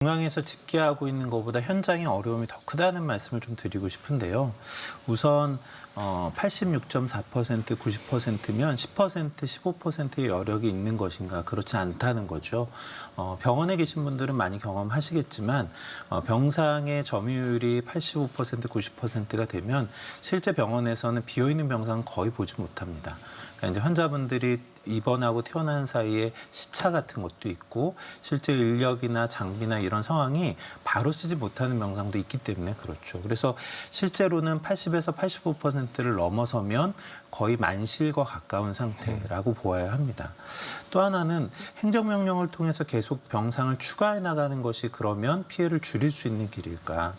중앙에서 집계하고 있는 것보다 현장의 어려움이 더 크다는 말씀을 좀 드리고 싶은데요. 우선 86.4%, 90%면 10%, 15%의 여력이 있는 것인가? 그렇지 않다는 거죠. 병원에 계신 분들은 많이 경험하시겠지만 병상의 점유율이 85%, 90%가 되면 실제 병원에서는 비어있는 병상은 거의 보지 못합니다. 그러니까 이제 환자분들이 입원하고 퇴원하는 사이에 시차 같은 것도 있고 실제 인력이나 장비나 이런 상황이 바로 쓰지 못하는 병상도 있기 때문에 그렇죠. 그래서 실제로는 80에서 85%를 넘어서면 거의 만실과 가까운 상태라고 보아야 합니다. 또 하나는 행정명령을 통해서 계속 병상을 추가해 나가는 것이 그러면 피해를 줄일 수 있는 길일까?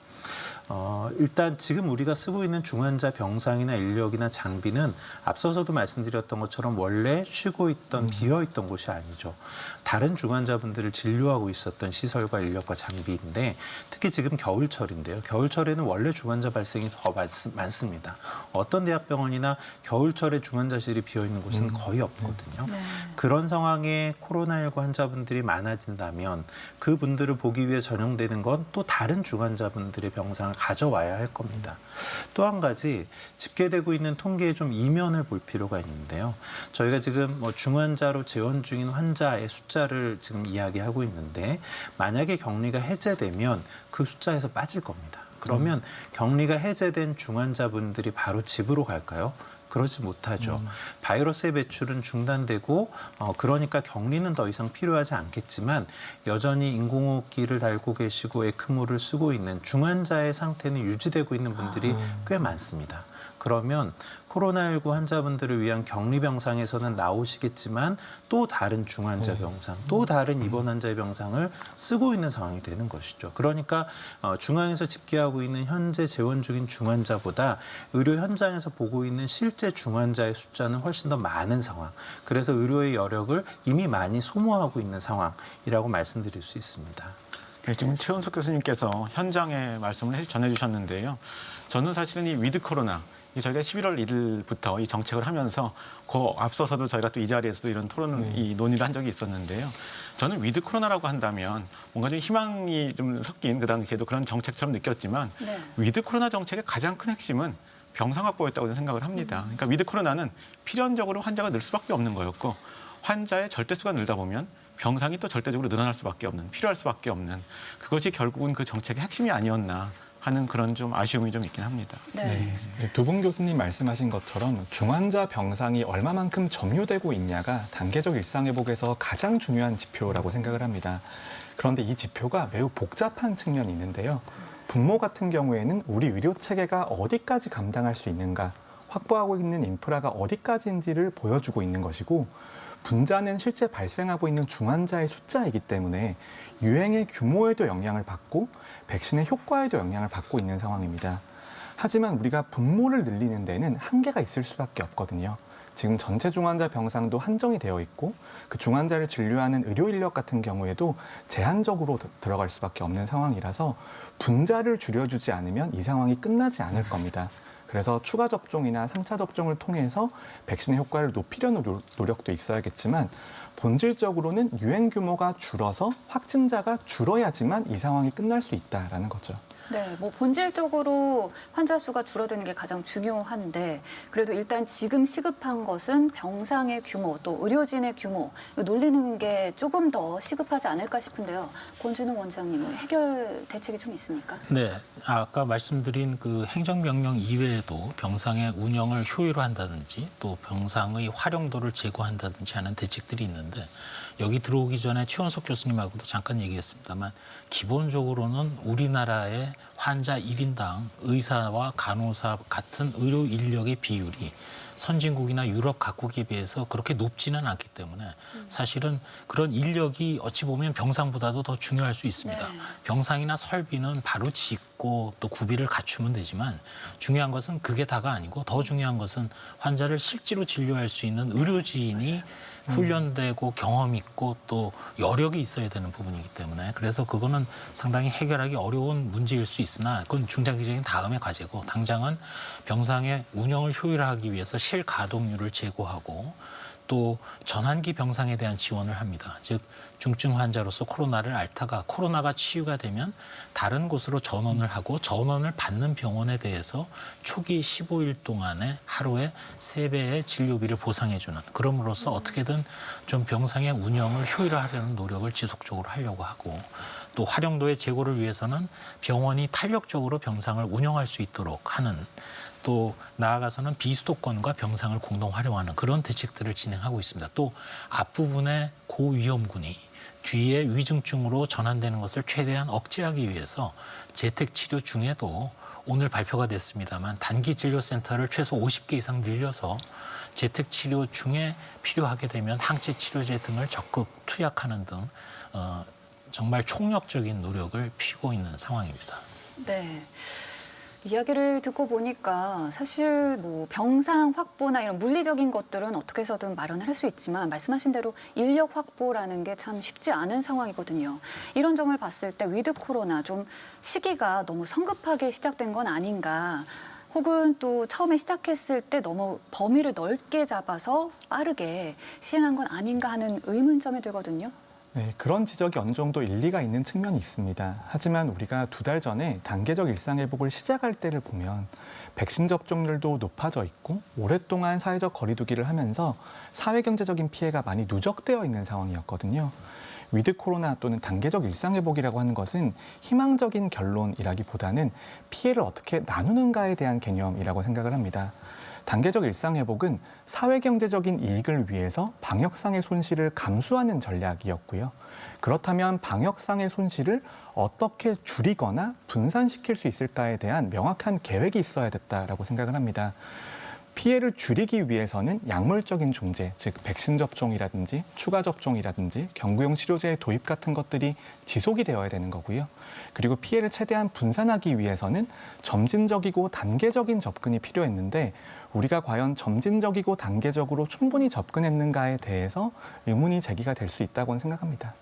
일단 지금 우리가 쓰고 있는 중환자 병상이나 인력이나 장비는 앞서서도 말씀드렸던 것처럼 원래 쉬고 있던 비어있던 곳이 아니죠. 다른 중환자분들을 진료하고 있었던 시설과 인력과 장비인데 특히 지금 겨울철인데요. 겨울철에는 원래 중환자 발생이 더 많습니다. 어떤 대학병원이나 겨울철에 중환자실이 비어있는 곳은 거의 없거든요. 네. 그런 상황에 코로나19 환자분들이 많아진다면 그분들을 보기 위해 전용되는 건 또 다른 중환자분들의 병상을 가져와야 할 겁니다. 또 한 가지 집계되고 있는 통계에 좀 이면을 볼 필요가 있는데요. 저희가 지금 중환자로 재원 중인 환자의 숫자를 지금 이야기하고 있는데 만약에 격리가 해제되면 그 숫자에서 빠질 겁니다. 그러면 격리가 해제된 중환자분들이 바로 집으로 갈까요? 그러지 못하죠. 바이러스의 배출은 중단되고 그러니까 격리는 더 이상 필요하지 않겠지만 여전히 인공호흡기를 달고 계시고 에크모를 쓰고 있는 중환자의 상태는 유지되고 있는 분들이 꽤 많습니다. 그러면 코로나19 환자분들을 위한 격리병상에서는 나오시겠지만 또 다른 중환자 병상, 또 다른 입원 환자의 병상을 쓰고 있는 상황이 되는 것이죠. 그러니까 중앙에서 집계하고 있는 현재 재원 중인 중환자보다 의료 현장에서 보고 있는 실제 중환자의 숫자는 훨씬 더 많은 상황. 그래서 의료의 여력을 이미 많이 소모하고 있는 상황이라고 말씀드릴 수 있습니다. 네, 지금 최원석 교수님께서 현장의 말씀을 전해주셨는데요. 저는 사실은 이 위드 코로나, 저희가 11월 1일부터 이 정책을 하면서 그 앞서서도 저희가 또 이 자리에서도 이런 이 논의를 한 적이 있었는데요. 저는 위드 코로나라고 한다면 뭔가 좀 희망이 좀 섞인 그 당시에도 그런 정책처럼 느꼈지만 네. 위드 코로나 정책의 가장 큰 핵심은 병상 확보였다고 저는 생각을 합니다. 그러니까 위드 코로나는 필연적으로 환자가 늘 수밖에 없는 거였고 환자의 절대수가 늘다 보면 병상이 또 절대적으로 늘어날 수밖에 없는, 필요할 수밖에 없는 그것이 결국은 그 정책의 핵심이 아니었나 하는 그런 좀 아쉬움이 좀 있긴 합니다. 네. 두 분 교수님 말씀하신 것처럼 중환자 병상이 얼마만큼 점유되고 있냐가 단계적 일상회복에서 가장 중요한 지표라고 생각을 합니다. 그런데 이 지표가 매우 복잡한 측면이 있는데요. 분모 같은 경우에는 우리 의료 체계가 어디까지 감당할 수 있는가, 확보하고 있는 인프라가 어디까지인지를 보여주고 있는 것이고 분자는 실제 발생하고 있는 중환자의 숫자이기 때문에 유행의 규모에도 영향을 받고 백신의 효과에도 영향을 받고 있는 상황입니다. 하지만 우리가 분모를 늘리는 데는 한계가 있을 수밖에 없거든요. 지금 전체 중환자 병상도 한정이 되어 있고 그 중환자를 진료하는 의료 인력 같은 경우에도 제한적으로 들어갈 수밖에 없는 상황이라서 분자를 줄여주지 않으면 이 상황이 끝나지 않을 겁니다. 그래서 추가 접종이나 3차 접종을 통해서 백신의 효과를 높이려는 노력도 있어야겠지만 본질적으로는 유행 규모가 줄어서 확진자가 줄어야지만 이 상황이 끝날 수 있다라는 거죠. 네, 뭐 본질적으로 환자 수가 줄어드는 게 가장 중요한데 그래도 일단 지금 시급한 것은 병상의 규모 또 의료진의 규모 놀리는 게 조금 더 시급하지 않을까 싶은데요. 권준웅 원장님은 해결 대책이 좀 있습니까? 네, 아까 말씀드린 그 행정명령 이외에도 병상의 운영을 효율화한다든지 또 병상의 활용도를 제고한다든지 하는 대책들이 있는데 여기 들어오기 전에 최원석 교수님하고도 잠깐 얘기했습니다만 기본적으로는 우리나라의 환자 1인당 의사와 간호사 같은 의료 인력의 비율이 선진국이나 유럽 각국에 비해서 그렇게 높지는 않기 때문에 사실은 그런 인력이 어찌 보면 병상보다도 더 중요할 수 있습니다. 네. 병상이나 설비는 바로 짓고 또 구비를 갖추면 되지만 중요한 것은 그게 다가 아니고 더 중요한 것은 환자를 실제로 진료할 수 있는 의료진이 훈련되고 경험 있고 또 여력이 있어야 되는 부분이기 때문에 그래서 그거는 상당히 해결하기 어려운 문제일 수 있으나 그건 중장기적인 다음의 과제고 당장은 병상의 운영을 효율화하기 위해서 실가동률을 제고하고 또 전환기 병상에 대한 지원을 합니다. 즉 중증 환자로서 코로나를 앓다가 코로나가 치유가 되면 다른 곳으로 전원을 하고 전원을 받는 병원에 대해서 초기 15일 동안에 하루에 3배의 진료비를 보상해주는, 그럼으로써 어떻게든 좀 병상의 운영을 효율화하려는 노력을 지속적으로 하려고 하고, 또 활용도의 제고를 위해서는 병원이 탄력적으로 병상을 운영할 수 있도록 하는, 또 나아가서는 비수도권과 병상을 공동 활용하는 그런 대책들을 진행하고 있습니다. 또 앞부분의 고위험군이 뒤에 위중증으로 전환되는 것을 최대한 억제하기 위해서 재택치료 중에도 오늘 발표가 됐습니다만 단기진료센터를 최소 50개 이상 늘려서 재택치료 중에 필요하게 되면 항체치료제 등을 적극 투약하는 등 정말 총력적인 노력을 피우고 있는 상황입니다. 네. 이야기를 듣고 보니까 사실 뭐 병상 확보나 이런 물리적인 것들은 어떻게 해서든 마련을 할 수 있지만 말씀하신 대로 인력 확보라는 게 참 쉽지 않은 상황이거든요. 이런 점을 봤을 때 위드 코로나 좀 시기가 너무 성급하게 시작된 건 아닌가, 혹은 또 처음에 시작했을 때 너무 범위를 넓게 잡아서 빠르게 시행한 건 아닌가 하는 의문점이 들거든요. 네, 그런 지적이 어느 정도 일리가 있는 측면이 있습니다. 하지만 우리가 2달 전에 단계적 일상회복을 시작할 때를 보면 백신 접종률도 높아져 있고 오랫동안 사회적 거리두기를 하면서 사회경제적인 피해가 많이 누적되어 있는 상황이었거든요. 위드 코로나 또는 단계적 일상회복이라고 하는 것은 희망적인 결론이라기보다는 피해를 어떻게 나누는가에 대한 개념이라고 생각을 합니다. 단계적 일상회복은 사회경제적인 이익을 위해서 방역상의 손실을 감수하는 전략이었고요. 그렇다면 방역상의 손실을 어떻게 줄이거나 분산시킬 수 있을까에 대한 명확한 계획이 있어야 됐다라고 생각을 합니다. 피해를 줄이기 위해서는 약물적인 중재, 즉 백신 접종이라든지 추가 접종이라든지 경구용 치료제의 도입 같은 것들이 지속이 되어야 되는 거고요. 그리고 피해를 최대한 분산하기 위해서는 점진적이고 단계적인 접근이 필요했는데 우리가 과연 점진적이고 단계적으로 충분히 접근했는가에 대해서 의문이 제기가 될 수 있다고는 생각합니다.